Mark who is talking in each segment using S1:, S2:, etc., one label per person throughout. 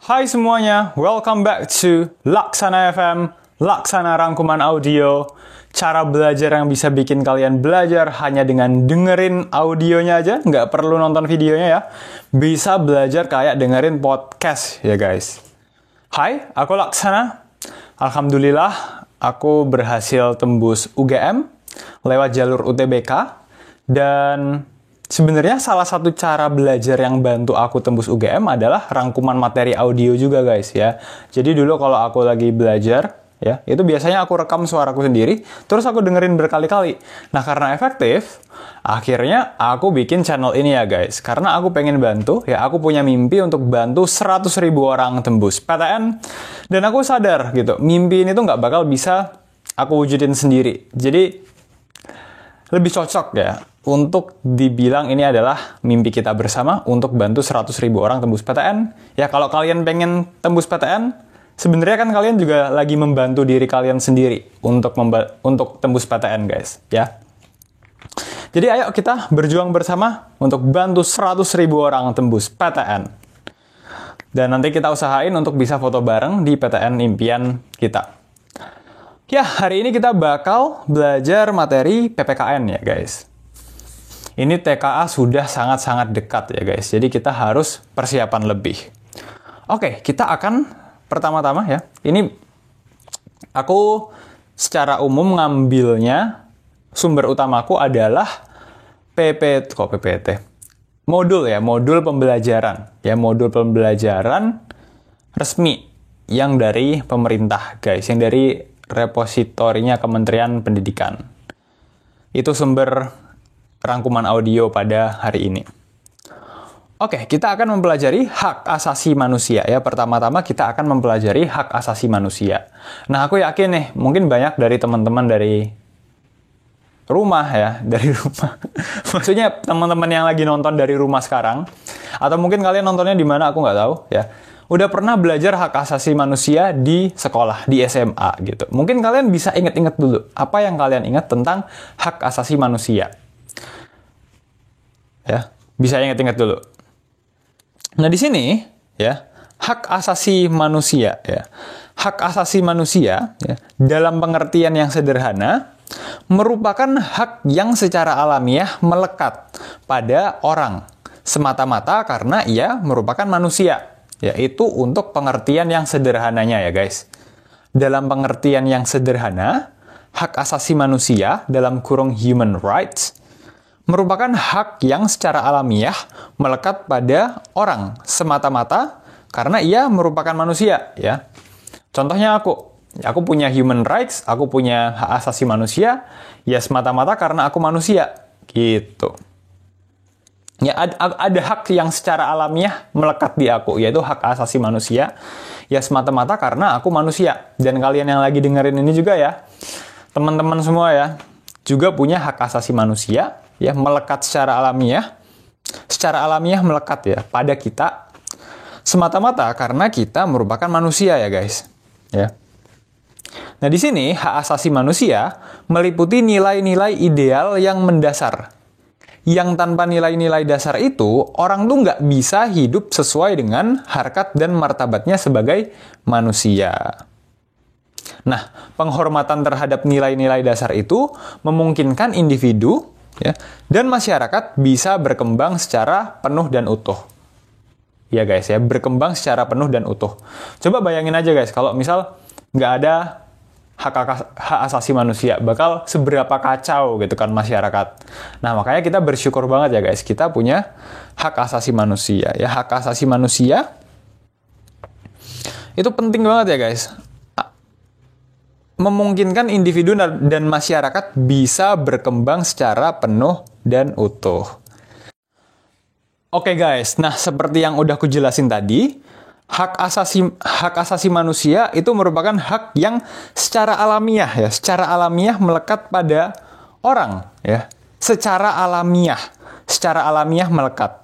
S1: Hai semuanya, welcome back to Laksana FM, Laksana Rangkuman Audio. Cara belajar yang bisa bikin kalian belajar hanya dengan dengerin audionya aja, nggak perlu nonton videonya ya. Bisa belajar kayak dengerin podcast ya guys. Hai, aku Laksana. Alhamdulillah, aku berhasil tembus UGM lewat jalur UTBK. Dan sebenarnya salah satu cara belajar yang bantu aku tembus UGM adalah rangkuman materi audio juga guys ya. Jadi dulu kalau aku lagi belajar ya, itu biasanya aku rekam suaraku sendiri, terus aku dengerin berkali-kali. Nah karena efektif, akhirnya aku bikin channel ini ya guys. Karena aku pengen bantu, ya aku punya mimpi untuk bantu 100.000 orang tembus PTN. Dan aku sadar gitu, mimpi ini tuh nggak bakal bisa aku wujudin sendiri. Jadi lebih cocok ya untuk dibilang ini adalah mimpi kita bersama untuk bantu 100.000 orang tembus PTN. Ya kalau kalian pengen tembus PTN, sebenarnya kan kalian juga lagi membantu diri kalian sendiri untuk tembus PTN guys ya. Jadi ayo kita berjuang bersama untuk bantu 100.000 orang tembus PTN. Dan nanti kita usahain untuk bisa foto bareng di PTN impian kita. Ya, hari ini kita bakal belajar materi PPKN ya guys. Ini TKA sudah sangat-sangat dekat ya guys. Jadi kita harus persiapan lebih. Oke, kita akan pertama-tama ya. Ini aku secara umum ngambilnya, sumber utamaku adalah PPT. Modul ya, modul pembelajaran. Ya, modul pembelajaran resmi yang dari pemerintah guys, yang dari repositorinya Kementerian Pendidikan. Itu sumber rangkuman audio pada hari ini. Oke, kita akan mempelajari hak asasi manusia ya. Pertama-tama kita akan mempelajari hak asasi manusia. Nah, aku yakin nih, mungkin banyak dari teman-teman dari rumah ya, dari rumah. Maksudnya teman-teman yang lagi nonton dari rumah sekarang, atau mungkin kalian nontonnya di mana aku nggak tahu ya. Udah pernah belajar hak asasi manusia di sekolah, di SMA gitu. Mungkin kalian bisa ingat-ingat dulu apa yang kalian ingat tentang hak asasi manusia. Ya, bisa ingat-ingat dulu. Nah, di sini ya, hak asasi manusia ya. Hak asasi manusia ya, dalam pengertian yang sederhana merupakan hak yang secara alamiah melekat pada orang semata-mata karena ia merupakan manusia. Yaitu untuk pengertian yang sederhananya ya guys. Dalam pengertian yang sederhana, hak asasi manusia dalam kurung human rights merupakan hak yang secara alamiah melekat pada orang semata-mata karena ia merupakan manusia ya. Contohnya aku punya human rights, aku punya hak asasi manusia ya semata-mata karena aku manusia gitu. Ya, ada hak yang secara alamiah melekat di aku, yaitu hak asasi manusia. Ya semata-mata karena aku manusia. Dan kalian yang lagi dengerin ini juga ya, teman-teman semua ya, juga punya hak asasi manusia, ya melekat secara alamiah. Secara alamiah melekat ya pada kita, semata-mata karena kita merupakan manusia ya guys. Ya. Nah di sini hak asasi manusia meliputi nilai-nilai ideal yang mendasar. Yang tanpa nilai-nilai dasar itu, orang tuh nggak bisa hidup sesuai dengan harkat dan martabatnya sebagai manusia. Nah, penghormatan terhadap nilai-nilai dasar itu memungkinkan individu ya, dan masyarakat bisa berkembang secara penuh dan utuh. Ya guys ya, berkembang secara penuh dan utuh. Coba bayangin aja guys, kalau misal nggak ada hak asasi manusia, bakal seberapa kacau gitu kan masyarakat. Nah makanya kita bersyukur banget ya guys, kita punya hak asasi manusia. Ya hak asasi manusia itu penting banget ya guys. Memungkinkan individu dan masyarakat bisa berkembang secara penuh dan utuh. Oke guys, nah seperti yang udah aku jelasin tadi, hak asasi manusia itu merupakan hak yang secara alamiah melekat pada orang ya. Secara alamiah melekat.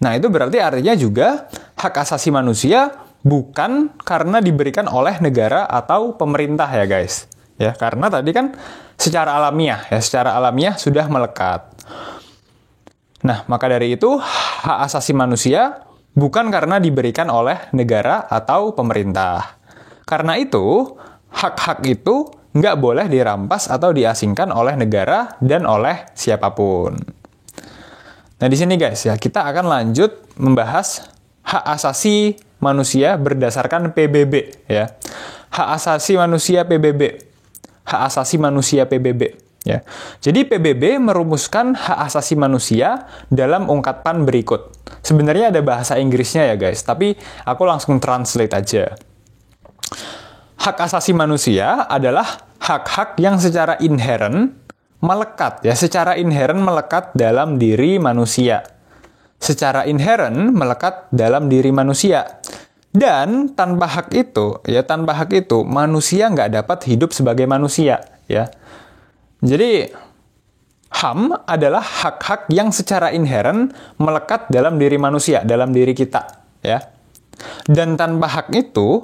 S1: Nah, itu berarti artinya juga hak asasi manusia bukan karena diberikan oleh negara atau pemerintah ya guys. Ya, karena tadi kan secara alamiah sudah melekat. Nah, maka dari itu hak asasi manusia bukan karena diberikan oleh negara atau pemerintah. Karena itu, hak-hak itu nggak boleh dirampas atau diasingkan oleh negara dan oleh siapapun. Nah, di sini guys ya, kita akan lanjut membahas hak asasi manusia berdasarkan PBB ya. Hak asasi manusia PBB. Hak asasi manusia PBB ya. Jadi PBB merumuskan hak asasi manusia dalam ungkapan berikut. Sebenarnya ada bahasa Inggrisnya ya guys, tapi aku langsung translate aja. Hak asasi manusia adalah hak-hak yang secara inheren melekat ya, secara inheren melekat dalam diri manusia. Secara inheren melekat dalam diri manusia. Dan tanpa hak itu manusia nggak dapat hidup sebagai manusia ya. Jadi HAM adalah hak-hak yang secara inheren melekat dalam diri manusia, dalam diri kita ya. Dan tanpa hak itu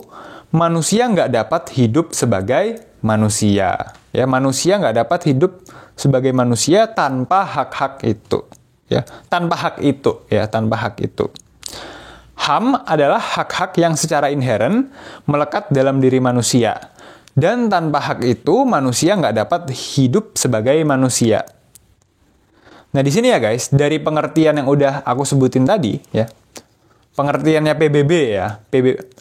S1: manusia nggak dapat hidup sebagai manusia. Ya, manusia nggak dapat hidup sebagai manusia tanpa hak-hak itu. Ya, tanpa hak itu. Ya, tanpa hak itu. HAM adalah hak-hak yang secara inheren melekat dalam diri manusia. Dan tanpa hak itu manusia nggak dapat hidup sebagai manusia. Nah, di sini ya guys, dari pengertian yang udah aku sebutin tadi, ya. Pengertiannya PBB ya,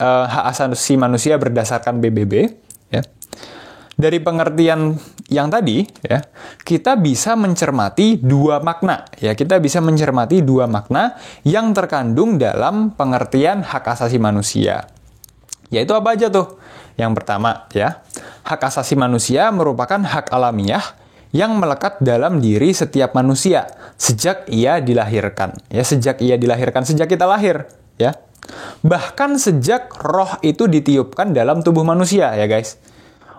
S1: hak asasi manusia berdasarkan PBB ya. Dari pengertian yang tadi ya, kita bisa mencermati dua makna ya, kita bisa mencermati dua makna yang terkandung dalam pengertian hak asasi manusia. Yaitu apa aja tuh? Yang pertama ya, hak asasi manusia merupakan hak alamiah yang melekat dalam diri setiap manusia sejak ia dilahirkan ya, sejak kita lahir ya. Bahkan sejak roh itu ditiupkan dalam tubuh manusia ya guys.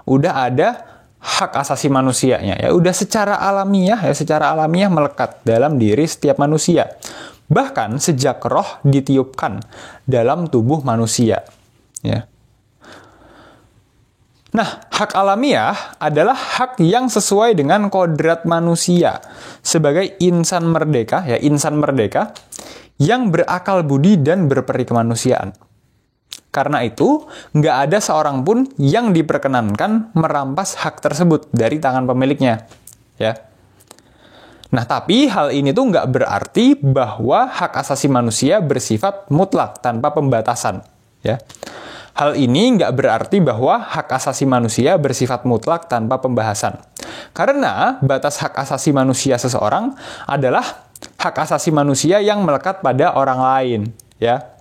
S1: Udah ada hak asasi manusianya ya, udah secara alamiah melekat dalam diri setiap manusia. Bahkan sejak roh ditiupkan dalam tubuh manusia ya. Nah, hak alamiah adalah hak yang sesuai dengan kodrat manusia sebagai insan merdeka ya, insan merdeka yang berakal budi dan berperi kemanusiaan. Karena itu, nggak ada seorang pun yang diperkenankan merampas hak tersebut dari tangan pemiliknya. Ya. Nah, tapi hal ini tuh nggak berarti bahwa hak asasi manusia bersifat mutlak tanpa pembatasan. Ya. Hal ini nggak berarti bahwa hak asasi manusia bersifat mutlak tanpa pembahasan. Karena batas hak asasi manusia seseorang adalah hak asasi manusia yang melekat pada orang lain, ya.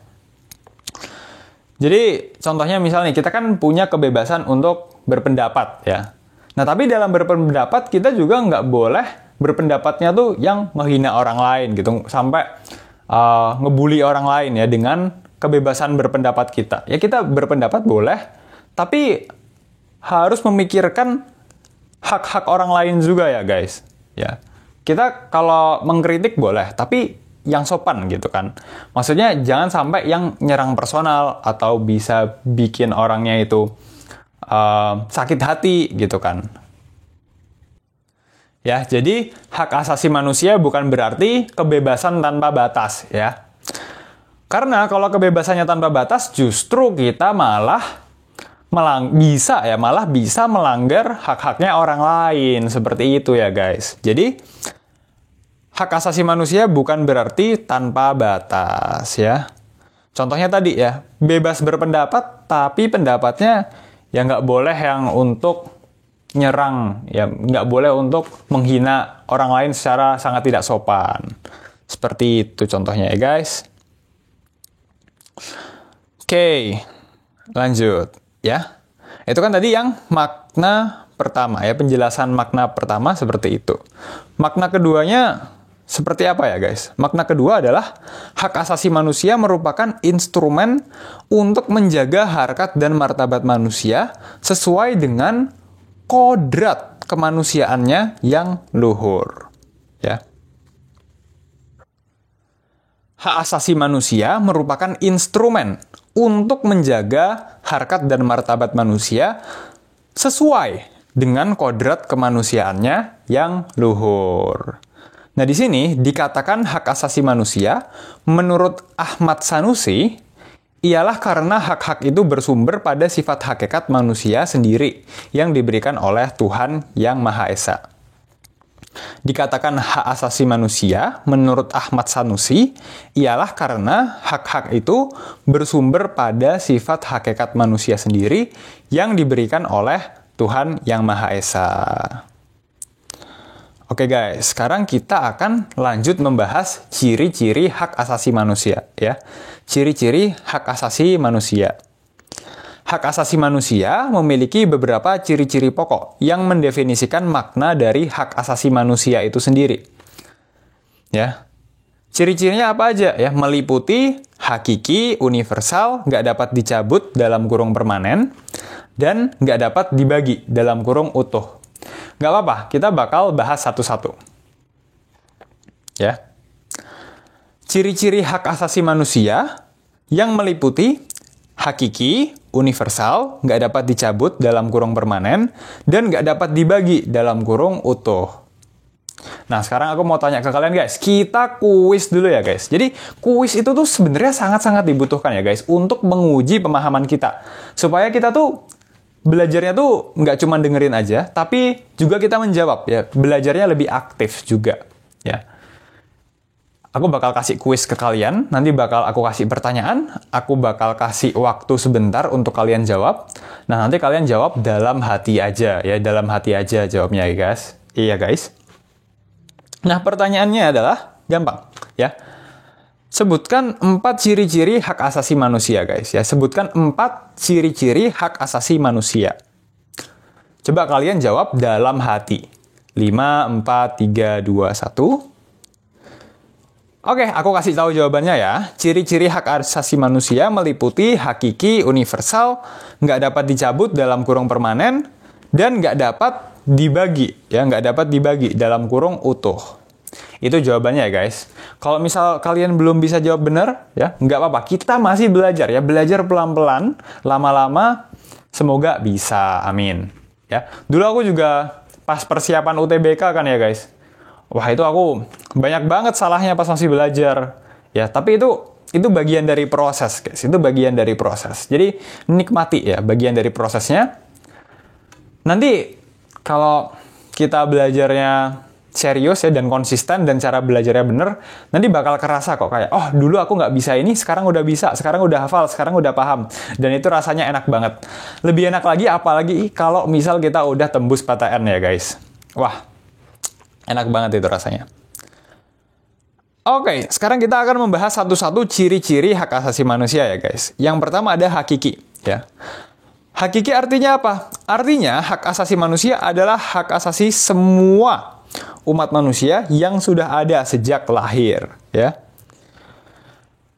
S1: Jadi, contohnya misalnya kita kan punya kebebasan untuk berpendapat, ya. Nah, tapi dalam berpendapat kita juga nggak boleh berpendapatnya tuh yang menghina orang lain, gitu. Sampai ngebully orang lain, ya, dengan kebebasan berpendapat kita. Ya, kita berpendapat boleh, tapi harus memikirkan hak-hak orang lain juga ya, guys. Ya. Kita kalau mengkritik boleh, tapi yang sopan gitu kan. Maksudnya jangan sampai yang nyerang personal atau bisa bikin orangnya itu sakit hati gitu kan. Ya, jadi hak asasi manusia bukan berarti kebebasan tanpa batas ya. Karena kalau kebebasannya tanpa batas justru kita malah bisa melanggar hak-haknya orang lain seperti itu ya guys. Jadi hak asasi manusia bukan berarti tanpa batas ya. Contohnya tadi ya, bebas berpendapat tapi pendapatnya ya nggak boleh yang untuk nyerang, ya nggak boleh untuk menghina orang lain secara sangat tidak sopan. Seperti itu contohnya ya guys. Oke, lanjut ya. Itu kan tadi yang makna pertama ya, penjelasan makna pertama seperti itu. Makna keduanya seperti apa ya guys? Makna kedua adalah hak asasi manusia merupakan instrumen untuk menjaga harkat dan martabat manusia sesuai dengan kodrat kemanusiaannya yang luhur. Ya. Hak asasi manusia merupakan instrumen untuk menjaga harkat dan martabat manusia sesuai dengan kodrat kemanusiaannya yang luhur. Nah, di sini dikatakan hak asasi manusia, menurut Ahmad Sanusi, ialah karena hak-hak itu bersumber pada sifat hakikat manusia sendiri yang diberikan oleh Tuhan Yang Maha Esa. Dikatakan hak asasi manusia, menurut Ahmad Sanusi, ialah karena hak-hak itu bersumber pada sifat hakikat manusia sendiri yang diberikan oleh Tuhan Yang Maha Esa. Oke guys, sekarang kita akan lanjut membahas ciri-ciri hak asasi manusia, ya. Ciri-ciri hak asasi manusia. Hak asasi manusia memiliki beberapa ciri-ciri pokok yang mendefinisikan makna dari hak asasi manusia itu sendiri. Ya. Ciri-cirinya apa aja ya? Meliputi hakiki, universal, nggak dapat dicabut dalam kurung permanen, dan nggak dapat dibagi dalam kurung utuh. Nggak apa-apa, kita bakal bahas satu-satu. Ya. Ciri-ciri hak asasi manusia yang meliputi hakiki, universal, nggak dapat dicabut dalam kurung permanen, dan nggak dapat dibagi dalam kurung utuh. Nah, sekarang aku mau tanya ke kalian guys, kita kuis dulu ya guys. Jadi, kuis itu tuh sebenarnya sangat-sangat dibutuhkan ya guys, untuk menguji pemahaman kita. Supaya kita tuh belajarnya tuh nggak cuma dengerin aja, tapi juga kita menjawab ya. Belajarnya lebih aktif juga ya. Aku bakal kasih kuis ke kalian, nanti bakal aku kasih pertanyaan, aku bakal kasih waktu sebentar untuk kalian jawab. Nah, nanti kalian jawab dalam hati aja ya, dalam hati aja jawabnya ya guys. Iya guys. Nah, pertanyaannya adalah gampang ya. Sebutkan 4 ciri-ciri hak asasi manusia, guys. Ya, sebutkan 4 ciri-ciri hak asasi manusia. Coba kalian jawab dalam hati. 5, 4, 3, 2, 1. Oke, aku kasih tahu jawabannya ya. Ciri-ciri hak asasi manusia meliputi hakiki, universal, nggak dapat dicabut dalam kurung permanen, dan nggak dapat dibagi. Ya, nggak dapat dibagi dalam kurung utuh. Itu jawabannya ya guys. Kalau misal kalian belum bisa jawab benar, ya nggak apa-apa. Kita masih belajar ya, belajar pelan-pelan, lama-lama, semoga bisa. Amin. Ya, dulu aku juga pas persiapan UTBK kan ya guys. Wah itu aku banyak banget salahnya pas masih belajar. Ya, tapi itu bagian dari proses guys. Itu bagian dari proses. Jadi nikmati ya bagian dari prosesnya. Nanti kalau kita belajarnya serius ya dan konsisten dan cara belajarnya bener, nanti bakal kerasa kok kayak, oh dulu aku nggak bisa ini, sekarang udah bisa, sekarang udah hafal, sekarang udah paham. Dan itu rasanya enak banget. Lebih enak lagi apalagi kalau misal kita udah tembus PTN ya guys. Wah, enak banget itu rasanya. Oke, sekarang kita akan membahas satu-satu ciri-ciri hak asasi manusia ya guys. Yang pertama ada hakiki ya. Hakiki artinya apa? Artinya hak asasi manusia adalah hak asasi semua umat manusia yang sudah ada sejak lahir, ya.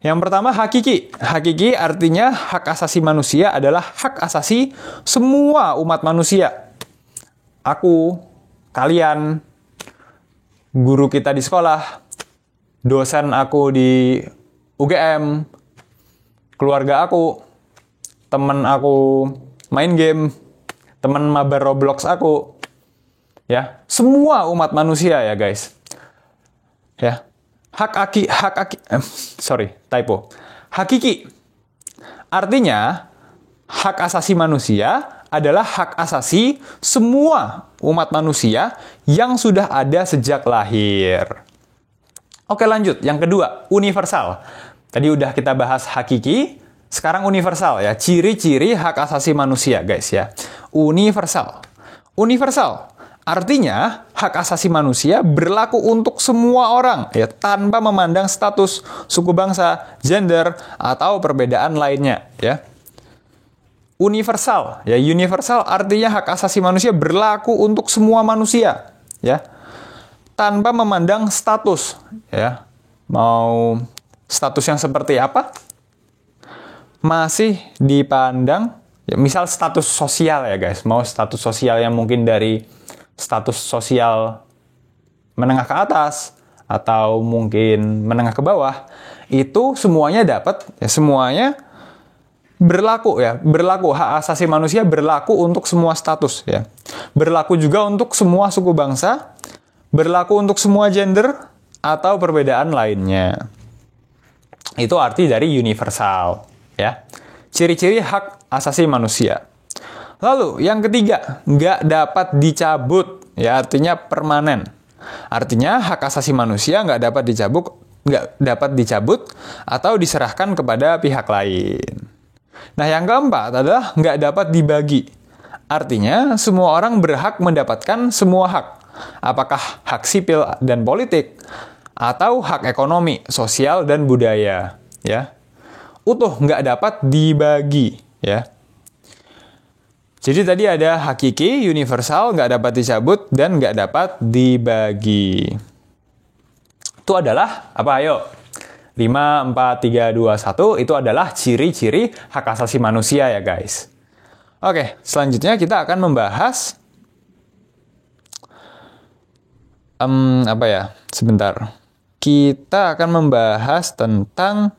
S1: Yang pertama hakiki. Hakiki artinya hak asasi manusia adalah hak asasi semua umat manusia. Aku, kalian, guru kita di sekolah, dosen aku di UGM, keluarga aku, temen aku main game, temen mabar Roblox aku, ya, semua umat manusia ya guys. Ya. Hakiki artinya hak asasi manusia adalah hak asasi semua umat manusia yang sudah ada sejak lahir. Oke, lanjut. Yang kedua, universal. Tadi udah kita bahas hakiki, sekarang universal ya. Ciri-ciri hak asasi manusia guys ya. Universal. Universal artinya hak asasi manusia berlaku untuk semua orang ya, tanpa memandang status, suku bangsa, gender, atau perbedaan lainnya ya. Universal ya, universal artinya hak asasi manusia berlaku untuk semua manusia ya, tanpa memandang status ya. Mau status yang seperti apa? Masih dipandang ya, misal status sosial ya guys. Mau status sosial yang mungkin dari status sosial menengah ke atas atau mungkin menengah ke bawah, itu semuanya dapat ya, semuanya berlaku ya, berlaku hak asasi manusia berlaku untuk semua status ya. Berlaku juga untuk semua suku bangsa, berlaku untuk semua gender, atau perbedaan lainnya. Itu arti dari universal, ya. Ciri-ciri hak asasi manusia. Lalu, yang ketiga, nggak dapat dicabut, ya, artinya permanen. Artinya, hak asasi manusia nggak dapat dicabut atau diserahkan kepada pihak lain. Nah, yang keempat adalah nggak dapat dibagi. Artinya, semua orang berhak mendapatkan semua hak. Apakah hak sipil dan politik, atau hak ekonomi, sosial, dan budaya. Ya. Utuh, nggak dapat dibagi. Ya. Jadi tadi ada hakiki, universal, nggak dapat dicabut, dan nggak dapat dibagi. Itu adalah, apa ayo? 5, 4, 3, 2, 1, itu adalah ciri-ciri hak asasi manusia ya guys. Oke, selanjutnya kita akan membahas, Kita akan membahas tentang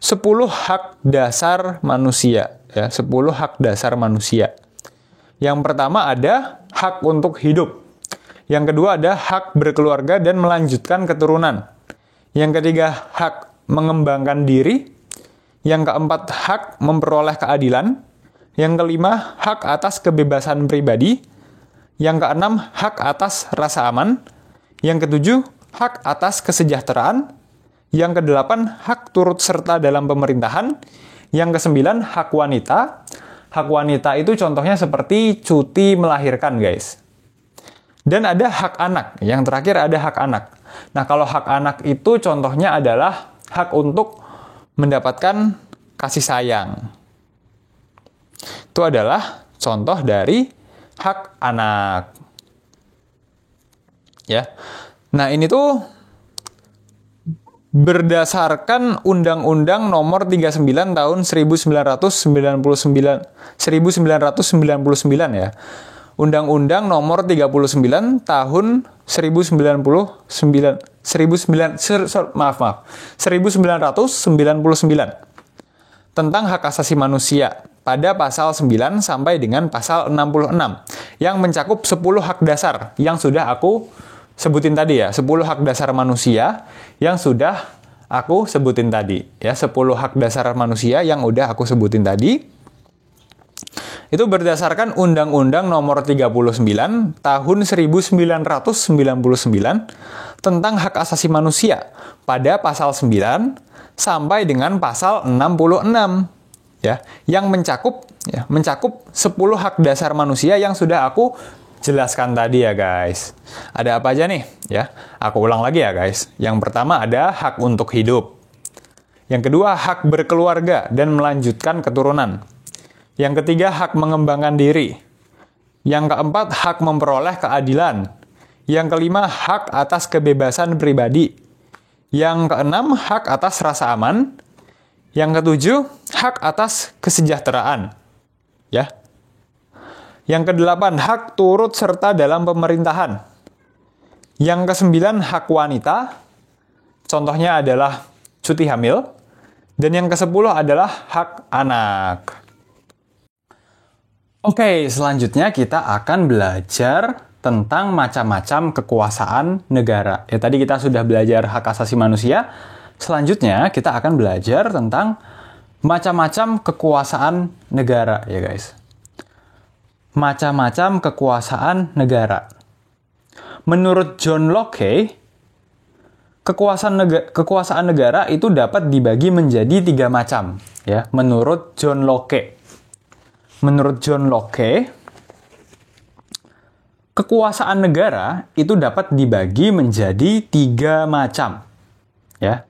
S1: 10 hak dasar manusia. Ya, 10 hak dasar manusia. Yang pertama ada hak untuk hidup. Yang kedua ada hak berkeluarga dan melanjutkan keturunan. Yang ketiga hak mengembangkan diri. Yang keempat hak memperoleh keadilan. Yang kelima hak atas kebebasan pribadi. Yang keenam hak atas rasa aman. Yang ketujuh hak atas kesejahteraan. Yang kedelapan hak turut serta dalam pemerintahan. Yang kesembilan, hak wanita. Hak wanita itu contohnya seperti cuti melahirkan, guys. Dan ada hak anak. Yang terakhir ada hak anak. Nah, kalau hak anak itu contohnya adalah hak untuk mendapatkan kasih sayang. Itu adalah contoh dari hak anak. Ya. Nah, ini tuh berdasarkan Undang-Undang Nomor 39 Tahun 1999 ya. Undang-Undang Nomor 39 Tahun 1999 tentang hak asasi manusia pada pasal 9 sampai dengan pasal 66 yang mencakup 10 hak dasar yang sudah aku sebutin tadi ya, 10 hak dasar manusia yang sudah aku sebutin tadi. Ya, 10 hak dasar manusia yang udah aku sebutin tadi. Itu berdasarkan Undang-Undang Nomor 39 Tahun 1999 tentang hak asasi manusia pada pasal 9 sampai dengan pasal 66. Ya, yang mencakup 10 hak dasar manusia yang sudah aku jelaskan tadi ya guys. Ada apa aja nih? Ya, aku ulang lagi ya guys. Yang pertama ada hak untuk hidup. Yang kedua hak berkeluarga dan melanjutkan keturunan. Yang ketiga hak mengembangkan diri. Yang keempat hak memperoleh keadilan. Yang kelima hak atas kebebasan pribadi. Yang keenam hak atas rasa aman. Yang ketujuh hak atas kesejahteraan. Ya. Yang kedelapan, hak turut serta dalam pemerintahan. Yang kesembilan, hak wanita. Contohnya adalah cuti hamil. Dan yang kesepuluh adalah hak anak. Oke, selanjutnya kita akan belajar tentang macam-macam kekuasaan negara. Ya, tadi kita sudah belajar hak asasi manusia. Selanjutnya kita akan belajar tentang macam-macam kekuasaan negara, ya guys. Macam-macam kekuasaan negara. Menurut John Locke, kekuasaan negara itu dapat dibagi menjadi 3 macam. Ya, menurut John Locke. Menurut John Locke, kekuasaan negara itu dapat dibagi menjadi 3 macam. Ya,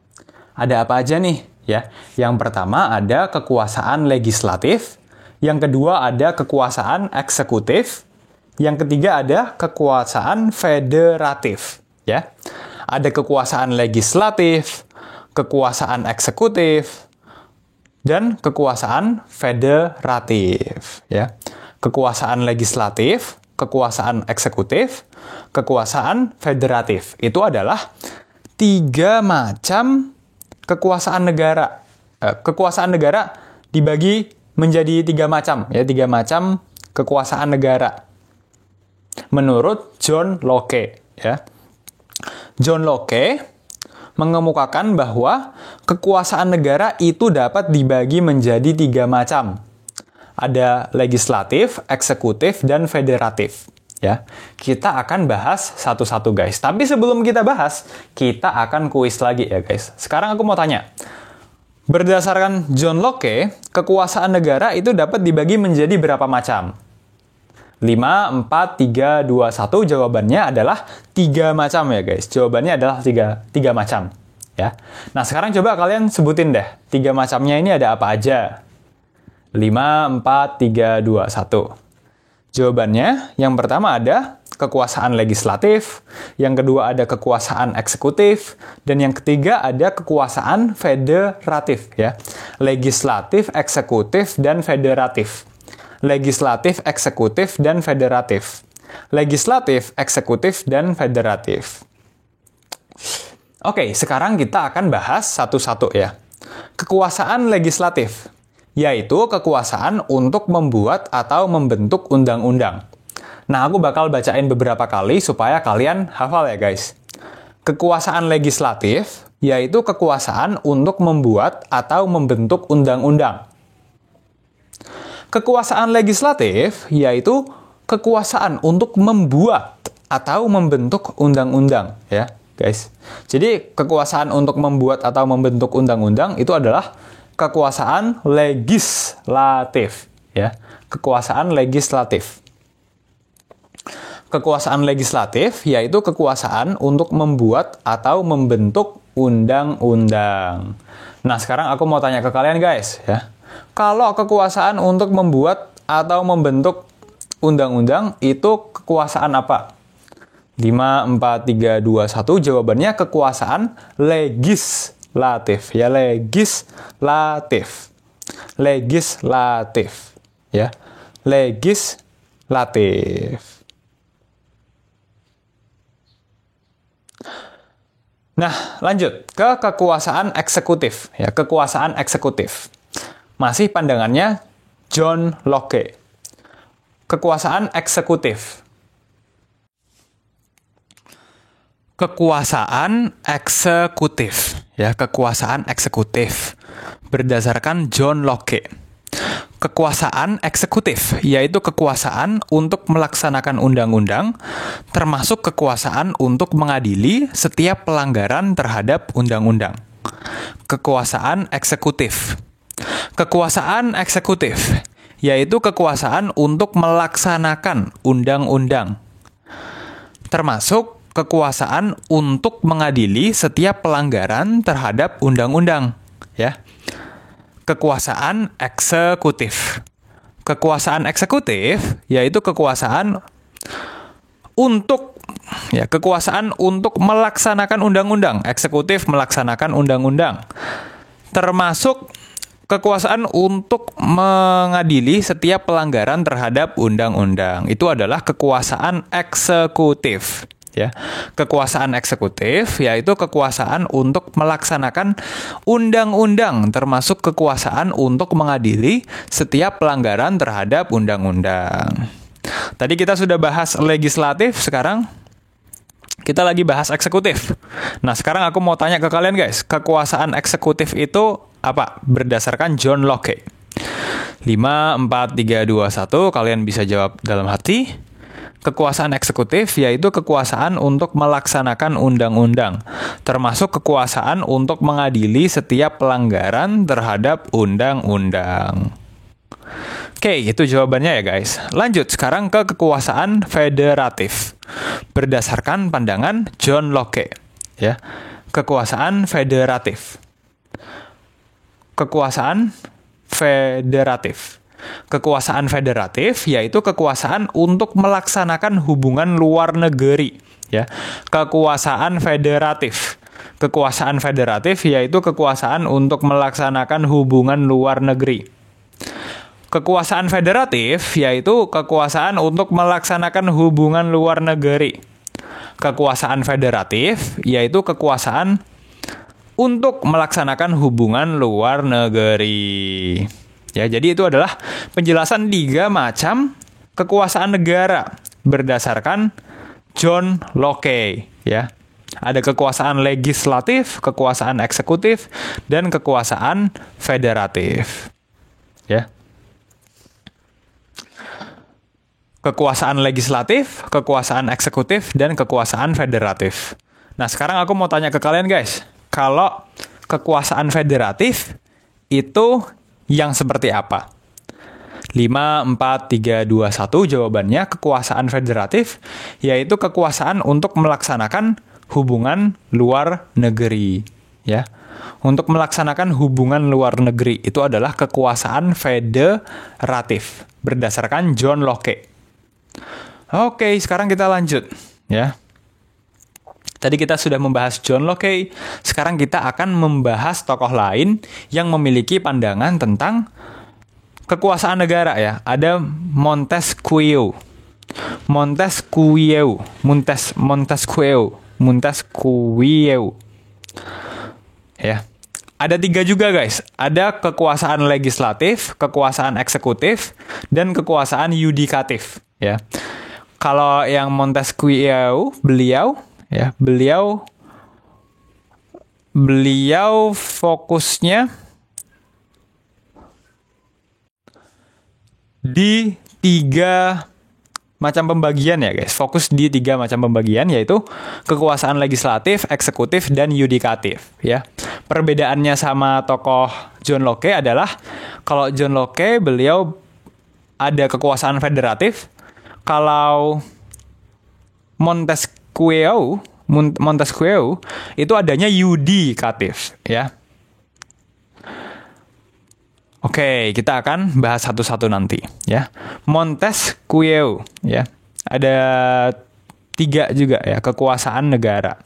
S1: ada apa aja nih? Ya, yang pertama ada kekuasaan legislatif. Yang kedua ada kekuasaan eksekutif. Yang ketiga ada kekuasaan federatif. Ya, ada kekuasaan legislatif, kekuasaan eksekutif, dan kekuasaan federatif. Ya, kekuasaan legislatif, kekuasaan eksekutif, kekuasaan federatif. Itu adalah 3 macam kekuasaan negara. Kekuasaan negara dibagi menjadi 3 macam, ya, 3 macam kekuasaan negara. Menurut John Locke, ya. John Locke mengemukakan bahwa kekuasaan negara itu dapat dibagi menjadi 3 macam. Ada legislatif, eksekutif, dan federatif. Ya, kita akan bahas satu-satu guys. Tapi sebelum kita bahas, kita akan kuis lagi ya guys. Sekarang aku mau tanya. Berdasarkan John Locke, kekuasaan negara itu dapat dibagi menjadi berapa macam? 5, 4, 3, 2, 1. Jawabannya adalah 3 macam ya guys. Jawabannya adalah 3 macam. Ya. Nah sekarang coba kalian sebutin deh. 3 macamnya ini ada apa aja? 5, 4, 3, 2, 1. Jawabannya yang pertama ada kekuasaan legislatif, yang kedua ada kekuasaan eksekutif, dan yang ketiga ada kekuasaan federatif ya. Legislatif, eksekutif, dan federatif. Legislatif, eksekutif, dan federatif. Legislatif, eksekutif, dan federatif. Oke, sekarang kita akan bahas satu-satu ya. Kekuasaan legislatif, yaitu kekuasaan untuk membuat atau membentuk undang-undang. Nah, aku bakal bacain beberapa kali supaya kalian hafal ya guys. Kekuasaan legislatif, yaitu kekuasaan untuk membuat atau membentuk undang-undang. Kekuasaan legislatif, yaitu kekuasaan untuk membuat atau membentuk undang-undang ya guys. Jadi, kekuasaan untuk membuat atau membentuk undang-undang itu adalah kekuasaan legislatif ya. Kekuasaan legislatif. Kekuasaan legislatif yaitu kekuasaan untuk membuat atau membentuk undang-undang. Nah, sekarang aku mau tanya ke kalian guys ya. Kalau kekuasaan untuk membuat atau membentuk undang-undang itu kekuasaan apa? 5, 4, 3, 2, 1. Jawabannya kekuasaan legislatif ya, legislatif. Legislatif ya. Legislatif. Nah, lanjut ke kekuasaan eksekutif ya, kekuasaan eksekutif. Masih pandangannya John Locke. Kekuasaan eksekutif. Kekuasaan eksekutif ya, kekuasaan eksekutif berdasarkan John Locke. Kekuasaan eksekutif yaitu kekuasaan untuk melaksanakan undang-undang, termasuk kekuasaan untuk mengadili setiap pelanggaran terhadap undang-undang. Kekuasaan eksekutif. Kekuasaan eksekutif yaitu kekuasaan untuk melaksanakan undang-undang, termasuk kekuasaan untuk mengadili setiap pelanggaran terhadap undang-undang ya. Kekuasaan eksekutif. Kekuasaan eksekutif yaitu kekuasaan untuk melaksanakan undang-undang. Eksekutif melaksanakan undang-undang. Termasuk kekuasaan untuk mengadili setiap pelanggaran terhadap undang-undang. Itu adalah kekuasaan eksekutif. Ya, kekuasaan eksekutif yaitu kekuasaan untuk melaksanakan undang-undang, termasuk kekuasaan untuk mengadili setiap pelanggaran terhadap undang-undang. Tadi kita sudah bahas legislatif, sekarang kita lagi bahas eksekutif. Nah, sekarang aku mau tanya ke kalian guys, kekuasaan eksekutif itu apa? Berdasarkan John Locke. 5, 4, 3, 2, 1, kalian bisa jawab dalam hati. Kekuasaan eksekutif yaitu kekuasaan untuk melaksanakan undang-undang, termasuk kekuasaan untuk mengadili setiap pelanggaran terhadap undang-undang. Oke, itu jawabannya ya guys. Lanjut sekarang ke kekuasaan federatif. Berdasarkan pandangan John Locke, ya. Kekuasaan federatif. Kekuasaan federatif. Kekuasaan federatif yaitu kekuasaan untuk melaksanakan hubungan luar negeri, ya. Kekuasaan federatif. Kekuasaan federatif yaitu kekuasaan untuk melaksanakan hubungan luar negeri. Kekuasaan federatif yaitu kekuasaan untuk melaksanakan hubungan luar negeri. Kekuasaan federatif yaitu kekuasaan untuk melaksanakan hubungan luar negeri. Ya, jadi itu adalah penjelasan 3 macam kekuasaan negara berdasarkan John Locke, ya. Ada kekuasaan legislatif, kekuasaan eksekutif, dan kekuasaan federatif. Ya. Kekuasaan legislatif, kekuasaan eksekutif, dan kekuasaan federatif. Nah, sekarang aku mau tanya ke kalian, guys. Kalau kekuasaan federatif itu yang seperti apa? 5, 4, 3, 2, 1 jawabannya kekuasaan federatif yaitu kekuasaan untuk melaksanakan hubungan luar negeri. Ya. Untuk melaksanakan hubungan luar negeri itu adalah kekuasaan federatif berdasarkan John Locke. Oke, sekarang kita lanjut, ya. Tadi kita sudah membahas John Locke, sekarang kita akan membahas tokoh lain yang memiliki pandangan tentang kekuasaan negara, ya. Ada Montesquieu. Ya. Ada 3 juga, guys. Ada kekuasaan legislatif, kekuasaan eksekutif, dan kekuasaan yudikatif, ya. Kalau yang Montesquieu, beliau fokusnya di 3 macam pembagian, ya guys. Fokus di 3 macam pembagian, yaitu kekuasaan legislatif, eksekutif, dan yudikatif, ya. Perbedaannya sama tokoh John Locke adalah kalau John Locke beliau ada kekuasaan federatif. Kalau Montesquieu itu adanya yudikatif, ya. Oke, kita akan bahas satu-satu nanti, ya. Montesquieu, ya. Ada 3 juga, ya, kekuasaan negara.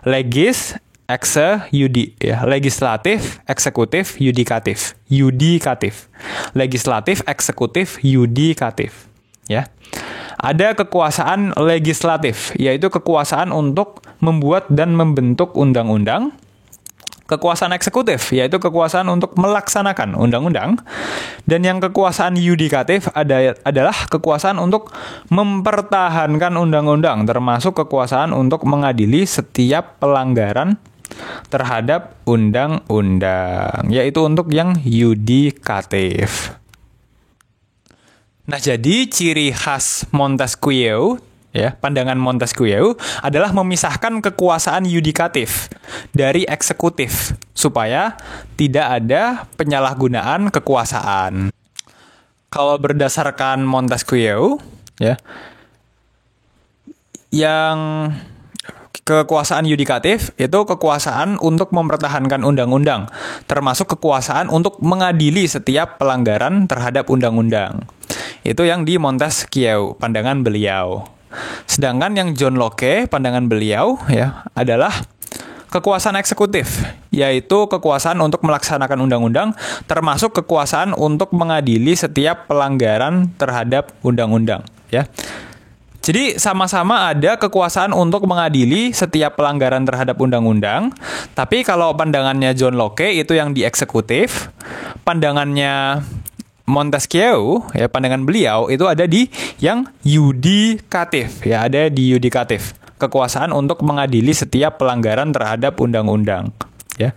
S1: Legis, exe, yudi, ya. Legislatif, eksekutif, yudikatif. Legislatif, eksekutif, yudikatif, ya. Ada kekuasaan legislatif, yaitu kekuasaan untuk membuat dan membentuk undang-undang. Kekuasaan eksekutif, yaitu kekuasaan untuk melaksanakan undang-undang. Dan yang kekuasaan yudikatif adalah kekuasaan untuk mempertahankan undang-undang, termasuk kekuasaan untuk mengadili setiap pelanggaran terhadap undang-undang, yaitu untuk yang yudikatif. Nah, jadi ciri khas Montesquieu, ya, pandangan Montesquieu adalah memisahkan kekuasaan yudikatif dari eksekutif supaya tidak ada penyalahgunaan kekuasaan. Kalau berdasarkan Montesquieu, ya, yang kekuasaan yudikatif itu kekuasaan untuk mempertahankan undang-undang, termasuk kekuasaan untuk mengadili setiap pelanggaran terhadap undang-undang. Itu yang di Montesquieu, pandangan beliau. Sedangkan yang John Locke, pandangan beliau, ya, adalah kekuasaan eksekutif, yaitu kekuasaan untuk melaksanakan undang-undang, termasuk kekuasaan untuk mengadili setiap pelanggaran terhadap undang-undang, ya. Jadi sama-sama ada kekuasaan untuk mengadili setiap pelanggaran terhadap undang-undang, tapi kalau pandangannya John Locke itu yang di eksekutif, pandangannya Montesquieu, ya, pandangan beliau itu ada di yang yudikatif, ya, ada di yudikatif, kekuasaan untuk mengadili setiap pelanggaran terhadap undang-undang, ya.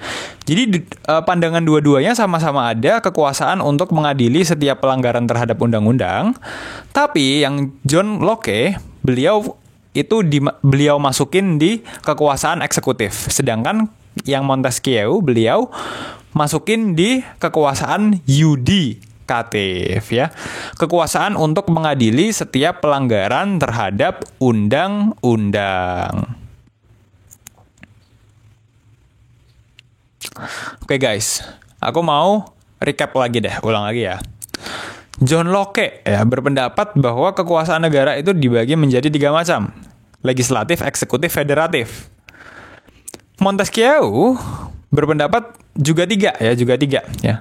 S1: Jadi pandangan dua-duanya sama-sama ada kekuasaan untuk mengadili setiap pelanggaran terhadap undang-undang, tapi yang John Locke beliau masukin di kekuasaan eksekutif, sedangkan yang Montesquieu beliau masukin di kekuasaan yudikatif, ya, kekuasaan untuk mengadili setiap pelanggaran terhadap undang-undang. Oke, guys, aku mau recap lagi deh, ulang lagi ya. John Locke, ya, berpendapat bahwa kekuasaan negara itu dibagi menjadi 3 macam: legislatif, eksekutif, federatif. Montesquieu berpendapat juga 3, ya.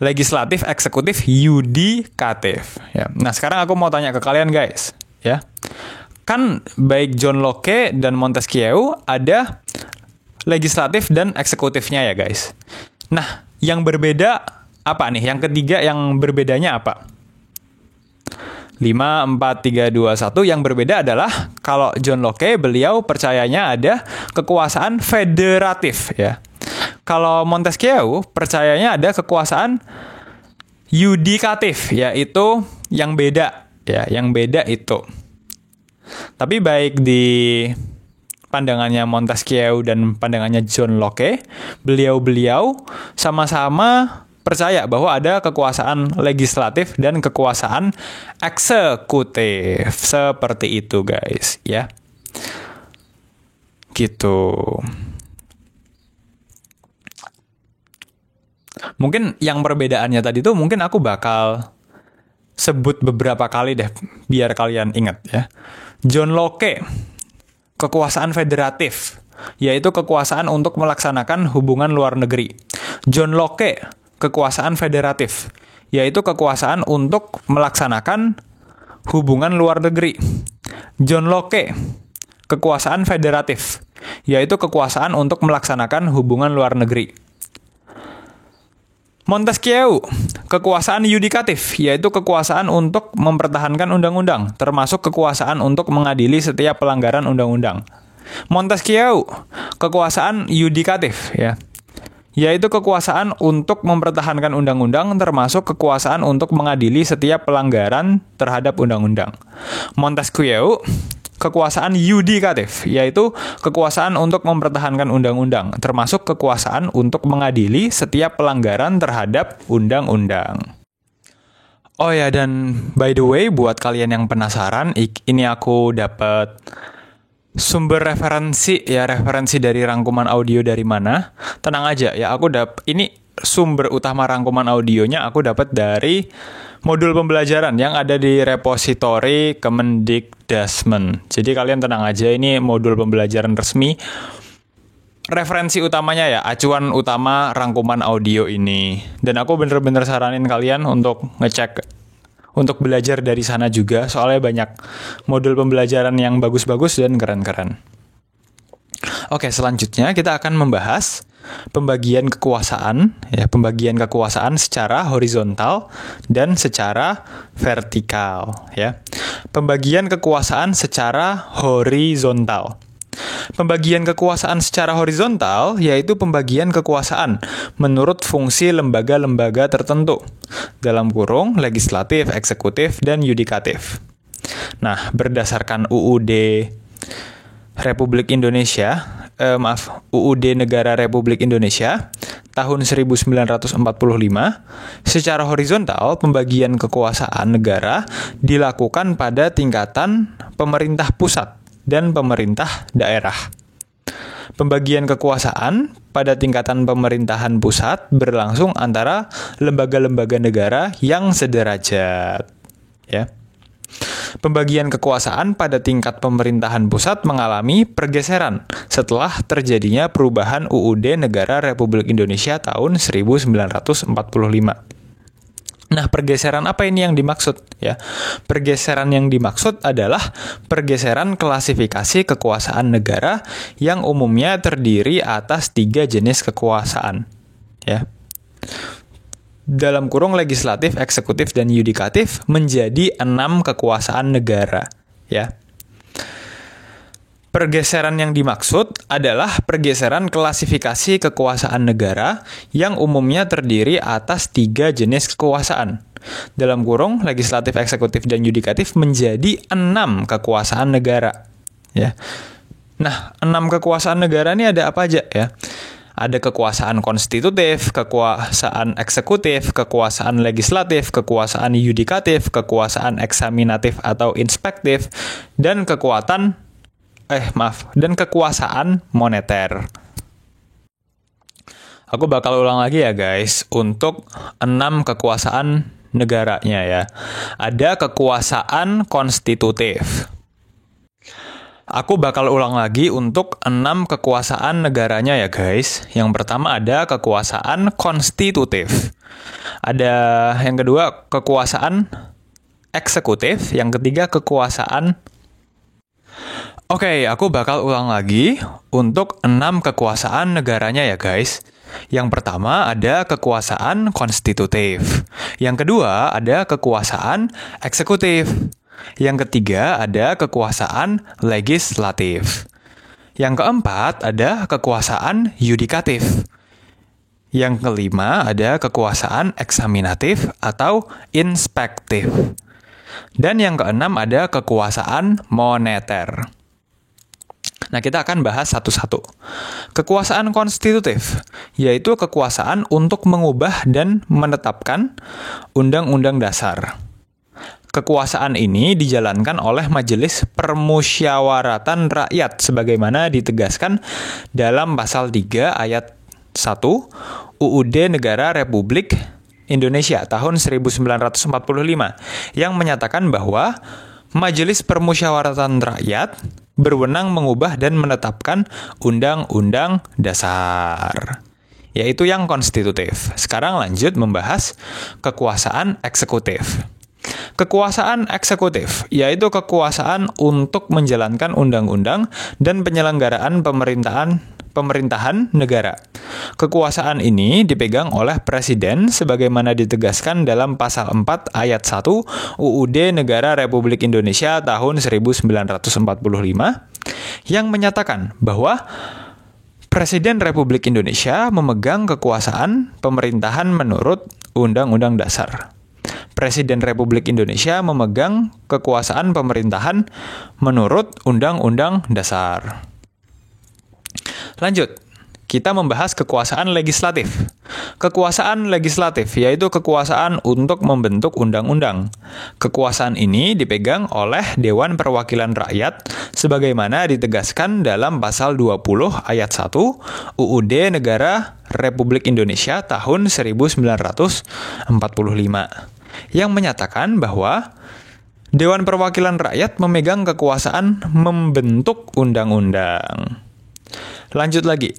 S1: Legislatif, eksekutif, yudikatif, ya. Nah, sekarang aku mau tanya ke kalian, guys, ya. Kan baik John Locke dan Montesquieu ada legislatif dan eksekutifnya, ya, guys. Nah, yang berbeda apa nih? Yang ketiga yang berbedanya apa? 5, 4, 3, 2, 1. Yang berbeda adalah Kalau John Locke, beliau percayanya ada kekuasaan federatif, ya. Kalau Montesquieu percayanya ada kekuasaan yudikatif, yaitu yang beda, ya, yang beda itu. Tapi baik di pandangannya Montesquieu dan pandangannya John Locke, beliau-beliau sama-sama percaya bahwa ada kekuasaan legislatif dan kekuasaan eksekutif. Seperti itu, guys, ya. Gitu. Mungkin yang perbedaannya tadi tuh mungkin aku bakal sebut beberapa kali deh biar kalian ingat, ya. John Locke, kekuasaan federatif, yaitu kekuasaan untuk melaksanakan hubungan luar negeri. John Locke, kekuasaan federatif, yaitu kekuasaan untuk melaksanakan hubungan luar negeri. John Locke, kekuasaan federatif, yaitu kekuasaan untuk melaksanakan hubungan luar negeri. Montesquieu, kekuasaan yudikatif, yaitu kekuasaan untuk mempertahankan undang-undang, termasuk kekuasaan untuk mengadili setiap pelanggaran undang-undang. Montesquieu, kekuasaan yudikatif, ya, yaitu kekuasaan untuk mempertahankan undang-undang, termasuk kekuasaan untuk mengadili setiap pelanggaran terhadap undang-undang. Montesquieu, kekuasaan yudikatif, yaitu kekuasaan untuk mempertahankan undang-undang, termasuk kekuasaan untuk mengadili setiap pelanggaran terhadap undang-undang. Oh ya, dan by the way, buat kalian yang penasaran, ini aku dapat sumber referensi, ya, referensi dari rangkuman audio dari mana. Tenang aja, ya, ini sumber utama rangkuman audionya aku dapat dari modul pembelajaran yang ada di repositori Kemendikdasmen. Jadi kalian tenang aja, ini modul pembelajaran resmi. Referensi utamanya, ya, acuan utama rangkuman audio ini. Dan aku bener-bener saranin kalian untuk ngecek, untuk belajar dari sana juga, soalnya banyak modul pembelajaran yang bagus-bagus dan keren-keren. Oke, selanjutnya kita akan membahas pembagian kekuasaan, ya, pembagian kekuasaan secara horizontal dan secara vertikal, ya. Pembagian kekuasaan secara horizontal. Pembagian kekuasaan secara horizontal yaitu pembagian kekuasaan menurut fungsi lembaga-lembaga tertentu, dalam kurung legislatif, eksekutif, dan yudikatif. Nah, berdasarkan UUD Republik Indonesia, UUD Negara Republik Indonesia tahun 1945, secara horizontal pembagian kekuasaan negara dilakukan pada tingkatan pemerintah pusat dan pemerintah daerah. Pembagian kekuasaan pada tingkatan pemerintahan pusat berlangsung antara lembaga-lembaga negara yang sederajat, ya. Pembagian kekuasaan pada tingkat pemerintahan pusat mengalami pergeseran setelah terjadinya perubahan UUD Negara Republik Indonesia tahun 1945. Nah, pergeseran apa ini yang dimaksud, ya? Pergeseran yang dimaksud adalah pergeseran klasifikasi kekuasaan negara yang umumnya terdiri atas 3 jenis kekuasaan, ya. Dalam kurung legislatif, eksekutif, dan yudikatif menjadi 6 kekuasaan negara, ya. Pergeseran yang dimaksud adalah pergeseran klasifikasi kekuasaan negara yang umumnya terdiri atas 3 jenis kekuasaan. Dalam kurung legislatif, eksekutif, dan yudikatif menjadi 6 kekuasaan negara, ya. Nah, 6 kekuasaan negara ini ada apa aja, ya? Ada kekuasaan konstitutif, kekuasaan eksekutif, kekuasaan legislatif, kekuasaan yudikatif, kekuasaan eksaminatif atau inspektif, dan kekuasaan moneter. Aku bakal ulang lagi ya, guys, untuk 6 kekuasaan negaranya, ya. Ada kekuasaan konstitutif. Aku bakal ulang lagi untuk 6 kekuasaan negaranya ya, guys. Yang pertama ada kekuasaan konstitutif. Ada yang kedua kekuasaan eksekutif. Yang ketiga kekuasaan... Oke, aku bakal ulang lagi untuk 6 kekuasaan negaranya ya, guys. Yang pertama ada kekuasaan konstitutif. Yang kedua ada kekuasaan eksekutif. Yang ketiga ada kekuasaan legislatif. Yang keempat ada kekuasaan yudikatif. Yang kelima ada kekuasaan eksaminatif atau inspektif. Dan yang keenam ada kekuasaan moneter. Nah, kita akan bahas satu-satu. Kekuasaan konstitutif, yaitu kekuasaan untuk mengubah dan menetapkan undang-undang dasar. Kekuasaan ini dijalankan oleh Majelis Permusyawaratan Rakyat sebagaimana ditegaskan dalam pasal 3 ayat 1 UUD Negara Republik Indonesia tahun 1945 yang menyatakan bahwa Majelis Permusyawaratan Rakyat berwenang mengubah dan menetapkan undang-undang dasar, yaitu yang konstitutif. Sekarang lanjut membahas kekuasaan eksekutif. Kekuasaan eksekutif, yaitu kekuasaan untuk menjalankan undang-undang dan penyelenggaraan pemerintahan negara. Kekuasaan ini dipegang oleh Presiden sebagaimana ditegaskan dalam pasal 4 ayat 1 UUD Negara Republik Indonesia tahun 1945 yang menyatakan bahwa Presiden Republik Indonesia memegang kekuasaan pemerintahan menurut Undang-Undang Dasar. Presiden Republik Indonesia memegang kekuasaan pemerintahan menurut Undang-Undang Dasar. Lanjut, kita membahas kekuasaan legislatif. Kekuasaan legislatif yaitu kekuasaan untuk membentuk undang-undang. Kekuasaan ini dipegang oleh Dewan Perwakilan Rakyat sebagaimana ditegaskan dalam pasal 20 ayat 1 UUD Negara Republik Indonesia tahun 1945 yang menyatakan bahwa Dewan Perwakilan Rakyat memegang kekuasaan membentuk undang-undang. Lanjut lagi.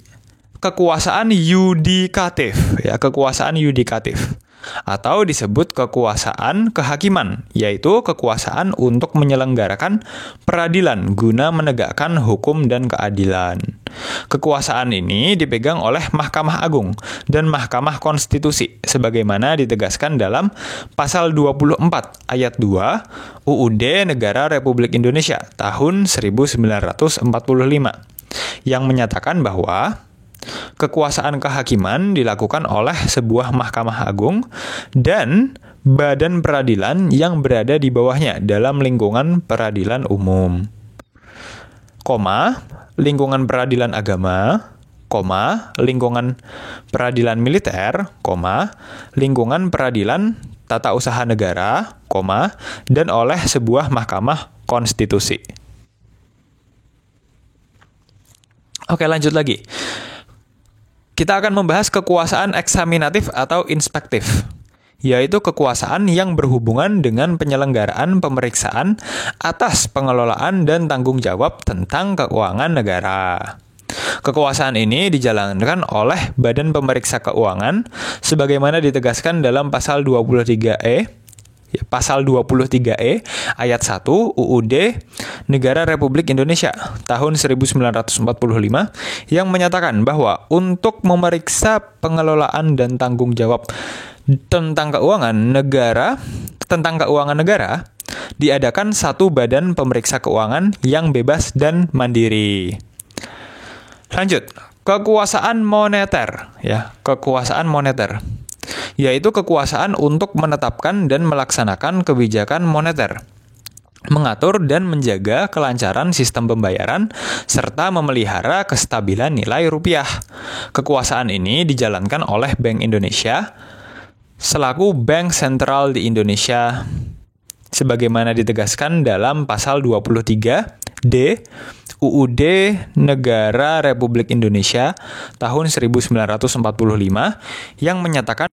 S1: Kekuasaan yudikatif, kekuasaan yudikatif atau disebut kekuasaan kehakiman, yaitu kekuasaan untuk menyelenggarakan peradilan guna menegakkan hukum dan keadilan. Kekuasaan ini dipegang oleh Mahkamah Agung dan Mahkamah Konstitusi sebagaimana ditegaskan dalam pasal 24 ayat 2 UUD Negara Republik Indonesia tahun 1945 yang menyatakan bahwa kekuasaan kehakiman dilakukan oleh sebuah Mahkamah Agung dan badan peradilan yang berada di bawahnya dalam lingkungan peradilan umum, lingkungan peradilan agama, lingkungan peradilan militer, lingkungan peradilan tata usaha negara, dan oleh sebuah Mahkamah Konstitusi. Oke, lanjut lagi. Kita akan membahas kekuasaan eksaminatif atau inspektif, yaitu kekuasaan yang berhubungan dengan penyelenggaraan pemeriksaan atas pengelolaan dan tanggung jawab tentang keuangan negara. Kekuasaan ini dijalankan oleh Badan Pemeriksa Keuangan sebagaimana ditegaskan dalam pasal 23E ayat 1 UUD Negara Republik Indonesia tahun 1945 yang menyatakan bahwa untuk memeriksa pengelolaan dan tanggung jawab tentang keuangan negara diadakan satu badan pemeriksa keuangan yang bebas dan mandiri. Lanjut, kekuasaan moneter, kekuasaan moneter yaitu kekuasaan untuk menetapkan dan melaksanakan kebijakan moneter, mengatur dan menjaga kelancaran sistem pembayaran, serta memelihara kestabilan nilai rupiah. Kekuasaan ini dijalankan oleh Bank Indonesia selaku bank sentral di Indonesia, sebagaimana ditegaskan dalam pasal 23D UUD Negara Republik Indonesia tahun 1945 yang menyatakan